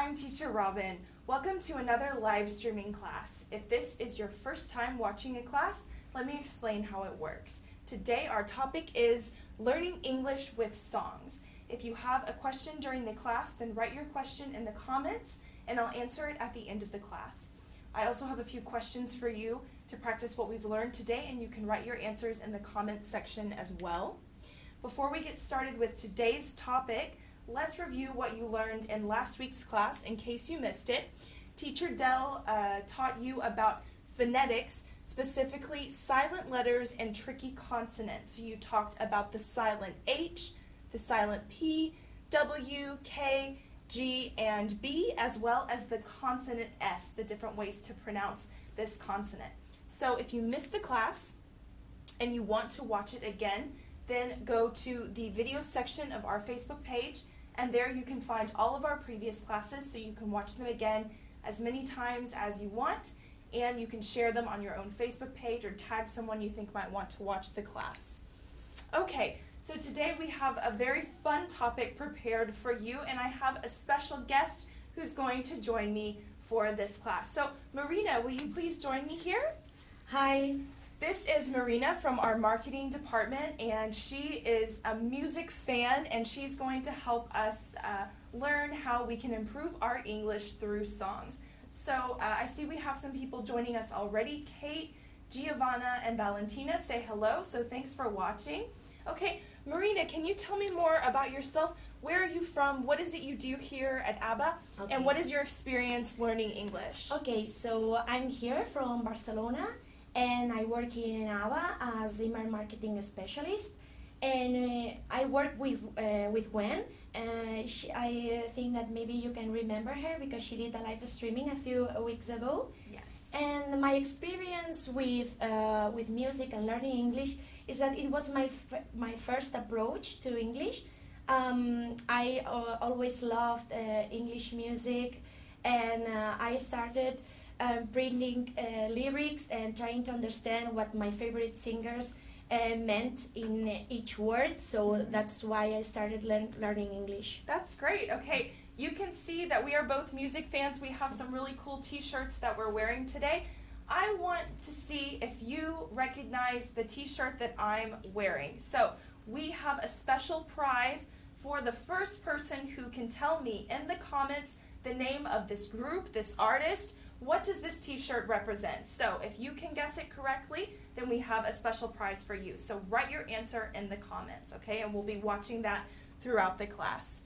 I'm Teacher Robin. Welcome to another live streaming class. If this is your first time watching a class, let me explain how it works. Today our topic is learning English with songs. If you have a question during the class, then write your question in the comments and I'll answer it at the end of the class. I also have a few questions for you to practice what we've learned today, and you can write your answers in the comments section as well. Before we get started with today's topic, let's review what you learned in last week's class in case you missed it. Teacher Dell taught you about phonetics, specifically silent letters and tricky consonants. So you talked about the silent H, the silent P, W, K, G, and B, as well as the consonant S, the different ways to pronounce this consonant. So if you missed the class and you want to watch it again, then go to the video section of our Facebook page, and there you can find all of our previous classes so you can watch them again as many times as you want, and you can share them on your own Facebook page or tag someone you think might want to watch the class. Okay, so today we have a very fun topic prepared for you, and I have a special guest who's going to join me for this class. So Marina, will you please join me here? Hi. This is Marina from our marketing department, and she is a music fan, and she's going to help us learn how we can improve our English through songs. So I see we have some people joining us already. Kate, Giovanna, and Valentina say hello, so thanks for watching. Okay, Marina, can you tell me more about yourself? Where are you from? What is it you do here at ABBA? Okay. And what is your experience learning English? Okay, so I'm here from Barcelona, and I work in ABBA as email marketing specialist, and I work with Gwen. I think that maybe you can remember her because she did a live streaming a few weeks ago. Yes. And my experience with music and learning English is that it was my first approach to English. I always loved English music, and I started bringing lyrics and trying to understand what my favorite singers meant in each word. So that's why I started learning English. That's great. Okay, you can see that we are both music fans. We have some really cool t-shirts that we're wearing today. I want to see if you recognize the t-shirt that I'm wearing. So we have a special prize for the first person who can tell me in the comments the name of this group, this artist. What does this t-shirt represent? So if you can guess it correctly, then we have a special prize for you. So write your answer in the comments, okay? And we'll be watching that throughout the class.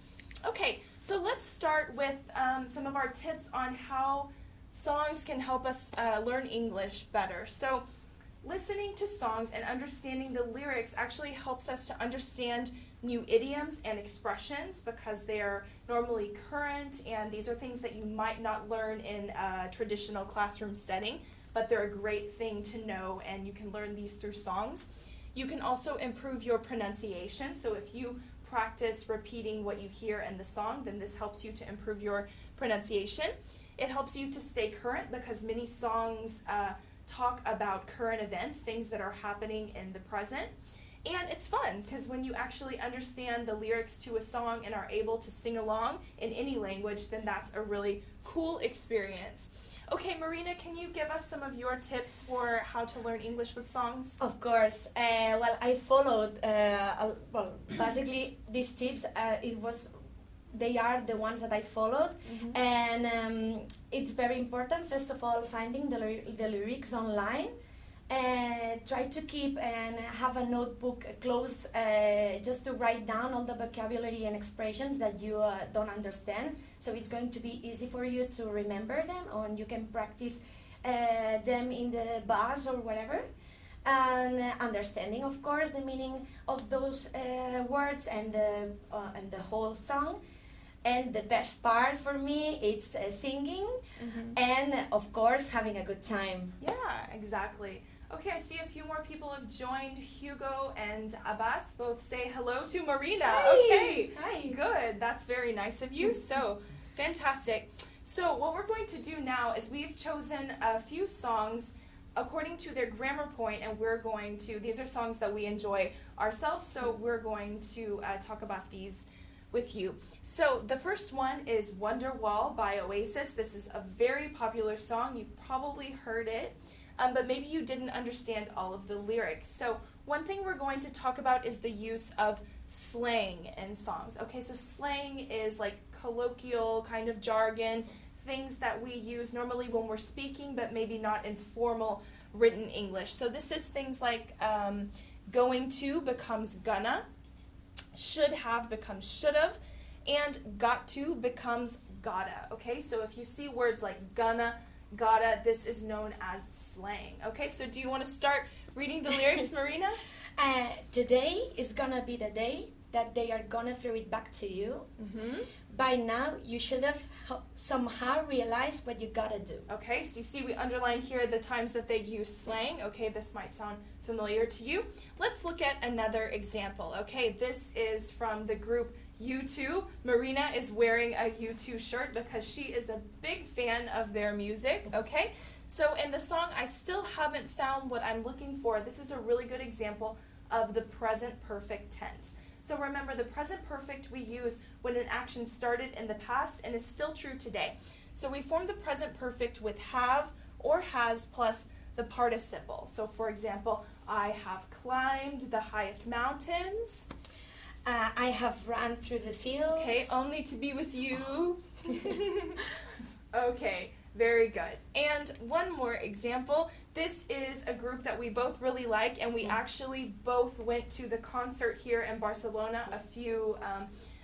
Okay, so let's start with some of our tips on how songs can help us learn English better. So listening to songs and understanding the lyrics actually helps us to understand new idioms and expressions because they are normally current, and these are things that you might not learn in a traditional classroom setting, but they're a great thing to know, and you can learn these through songs. You can also improve your pronunciation, so if you practice repeating what you hear in the song, then this helps you to improve your pronunciation. It helps you to stay current because many songs talk about current events, things that are happening in the present. And it's fun because when you actually understand the lyrics to a song and are able to sing along in any language, then that's a really cool experience. Okay, Marina, can you give us some of your tips for how to learn English with songs? Of course. Well, I followed, basically these tips, they are the ones that I followed. Mm-hmm. And it's very important, first of all, finding the lyrics online. Try to keep and have a notebook close just to write down all the vocabulary and expressions that you don't understand. So it's going to be easy for you to remember them, and you can practice them in the bus or whatever. And understanding, of course, the meaning of those words and the whole song. And the best part for me, it's singing, mm-hmm. and of course having a good time. Yeah, exactly. Okay, I see a few more people have joined. Hugo and Abbas both say hello to Marina. Hi. Okay, hi. Good. That's very nice of you. So, fantastic. So what we're going to do now is we've chosen a few songs according to their grammar point, and we're going to, these are songs that we enjoy ourselves, so we're going to talk about these with you. So the first one is Wonderwall by Oasis. This is a very popular song. You've probably heard it, but maybe you didn't understand all of the lyrics. So one thing we're going to talk about is the use of slang in songs. Okay, so slang is like colloquial kind of jargon, things that we use normally when we're speaking, but maybe not in formal written English. So this is things like going to becomes gonna, should have becomes should have, and got to becomes gotta. Okay, so if you see words like gonna, gotta, this is known as slang. Okay, so do you want to start reading the lyrics, Marina? Today is gonna be the day that they are gonna throw it back to you. Mm-hmm. By now, you should have somehow realized what you gotta do. Okay, so you see we underlined here the times that they use slang. Okay, this might sound familiar to you. Let's look at another example. Okay, this is from the group U2. Marina is wearing a U2 shirt because she is a big fan of their music. Okay, so in the song, I still haven't found what I'm looking for. This is a really good example of the present perfect tense. So remember, the present perfect we use when an action started in the past and is still true today. So we form the present perfect with have or has plus the participle. So for example, I have climbed the highest mountains. I have run through the fields. Okay, only to be with you. Okay, very good. And one more example. This is a group that we both really like, and we actually both went to the concert here in Barcelona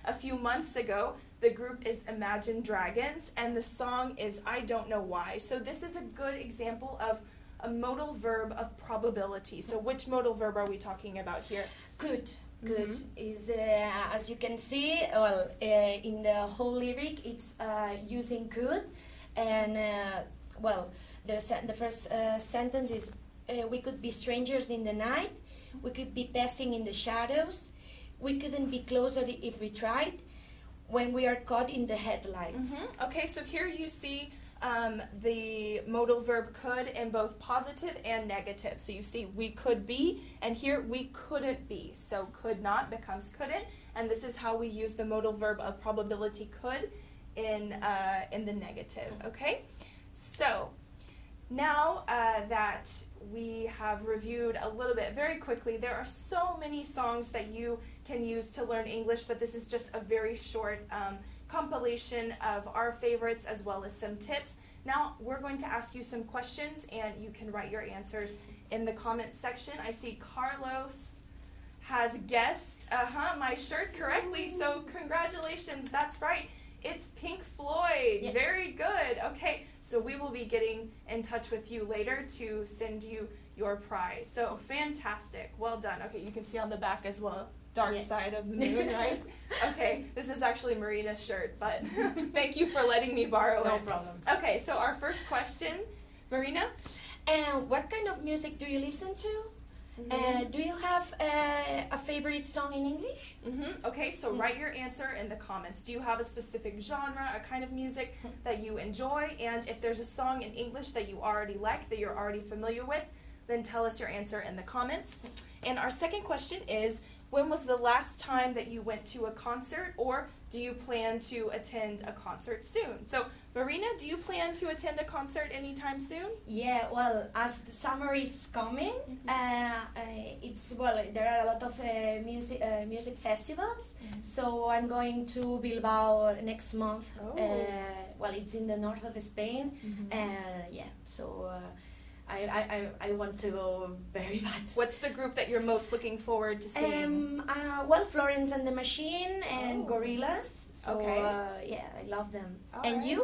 a few months ago. The group is Imagine Dragons, and the song is I Don't Know Why. So this is a good example of a modal verb of probability. So which modal verb are we talking about here? Could. Mhm. Is as you can see, well, in the whole lyric, it's using could, and well, the first sentence is we could be strangers in the night, we could be passing in the shadows, we couldn't be closer if we tried, when we are caught in the headlights. Mm-hmm. Okay, so here you see the modal verb could in both positive and negative. So you see we could be, and here we couldn't be. So could not becomes couldn't, and this is how we use the modal verb of probability could in the negative. Okay, so now that we have reviewed a little bit very quickly, there are so many songs that you can use to learn English, but this is just a very short compilation of our favorites as well as some tips. Now we're going to ask you some questions, and you can write your answers in the comments section. I see Carlos has guessed my shirt correctly, so congratulations, that's right. It's Pink Floyd. Yeah. Very good. Okay, so we will be getting in touch with you later to send you your prize. So fantastic. Well done. Okay, you can see on the back as well, dark Yeah. side of the moon, right? Okay, this is actually Marina's shirt, but thank you for letting me borrow it. No problem. Okay, so our first question, Marina? And what kind of music do you listen to? Do you have a favorite song in English? Mm-hmm. Okay, so write your answer in the comments. Do you have a specific genre, a kind of music that you enjoy? And if there's a song in English that you already like, that you're already familiar with, then tell us your answer in the comments. And our second question is, when was the last time that you went to a concert, or do you plan to attend a concert soon? So, Marina, do you plan to attend a concert anytime soon? Yeah, well, as the summer is coming, there are a lot of music festivals. So I'm going to Bilbao next month. Oh. Well, it's in the north of Spain, so I want to go very bad. What's the group that you're most looking forward to seeing? Well, Florence and the Machine and Gorillaz. So, Okay. I love them. All and right. you,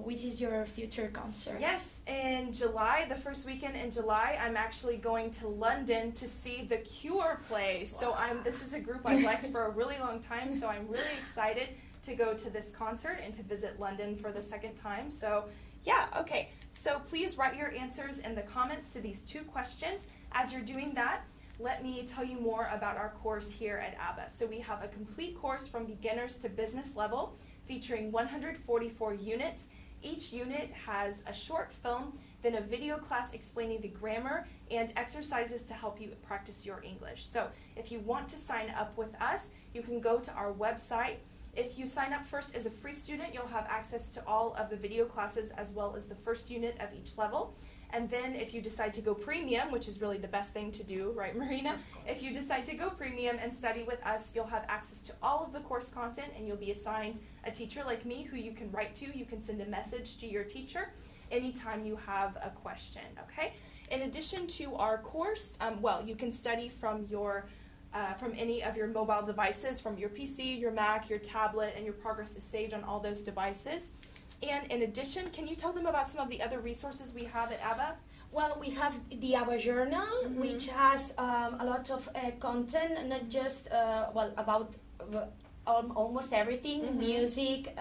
which is your future concert? Yes, in July, the first weekend in July, I'm actually going to London to see The Cure play. So this is a group I've liked for a really long time, so I'm really excited to go to this concert and to visit London for the second time. So yeah, okay. So please write your answers in the comments to these two questions. As you're doing that, let me tell you more about our course here at ABBA. So we have a complete course from beginners to business level featuring 144 units. Each unit has a short film, then a video class explaining the grammar and exercises to help you practice your English. So if you want to sign up with us, you can go to our website. If you sign up first as a free student, you'll have access to all of the video classes as well as the first unit of each level. And then if you decide to go premium, which is really the best thing to do, right, Marina? If you decide to go premium and study with us, you'll have access to all of the course content, and you'll be assigned a teacher like me who you can write to. You can send a message to your teacher anytime you have a question, okay? In addition to our course, you can study from any of your mobile devices, from your PC, your Mac, your tablet, and your progress is saved on all those devices. And in addition, can you tell them about some of the other resources we have at ABBA? Well, we have the ABBA Journal, which has a lot of content, not just about almost everything, music,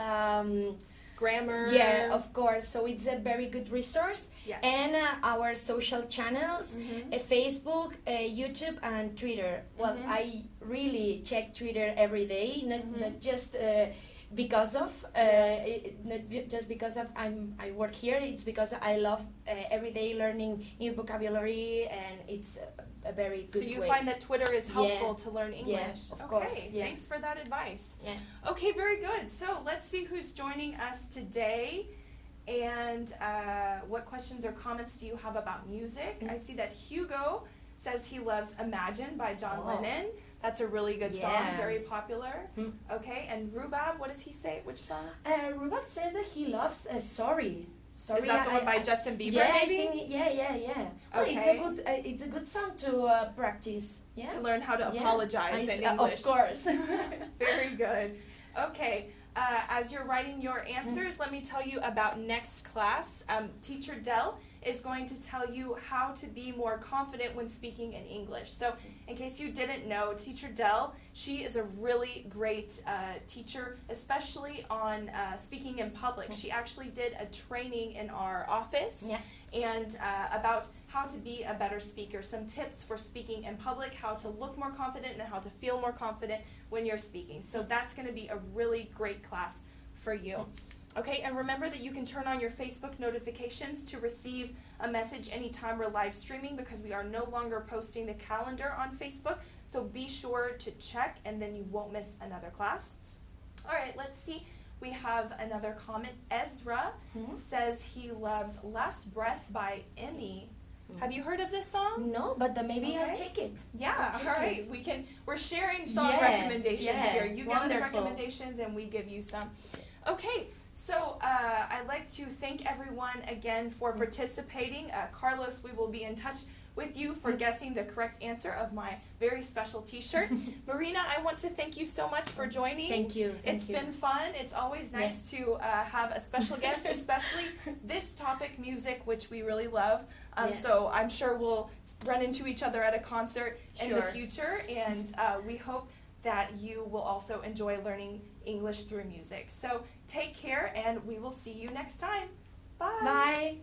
grammar. Yeah, of course. So it's a very good resource. Yes. And our social channels, Facebook, YouTube, and Twitter. Well, I really check Twitter every day, not just because of not just because of I work here. It's because I love every day learning new vocabulary, and it's a very good way. So you find that Twitter is helpful to learn English? Yeah, of course. Yeah. Thanks for that advice. Yeah. Okay, very good. So let's see who's joining us today, and what questions or comments do you have about music? I see that Hugo says he loves Imagine by John Lennon. That's a really good song, very popular. Okay, and Rubab, what does he say? Which song? Rubab says that he loves Sorry. Is that the one by Justin Bieber, yeah, maybe? I think, yeah. Well, Okay. it's a good song to practice. Yeah. To learn how to apologize in English. Of course. Very good. Okay, as you're writing your answers, let me tell you about next class. Teacher Dell is going to tell you how to be more confident when speaking in English. So in case you didn't know, Teacher Dell, she is a really great teacher, especially on speaking in public. She actually did a training in our office and about how to be a better speaker, some tips for speaking in public, how to look more confident and how to feel more confident when you're speaking. So that's going to be a really great class for you. Okay, and remember that you can turn on your Facebook notifications to receive a message anytime we're live streaming, because we are no longer posting the calendar on Facebook. So be sure to check, and then you won't miss another class. All right, let's see. We have another comment. Ezra says he loves Last Breath by Emmy. Have you heard of this song? No, but maybe I'll take it. Yeah, all right. We're sharing song recommendations here. You give us recommendations and we give you some. Okay. So I'd like to thank everyone again for participating. Carlos, we will be in touch with you for guessing the correct answer of my very special t-shirt. Marina, I want to thank you so much for joining. Thank you. It's been fun. It's always nice to have a special guest, especially this topic, music, which we really love. So I'm sure we'll run into each other at a concert in the future, and we hope that you will also enjoy learning English through music. So take care, and we will see you next time. Bye. Bye.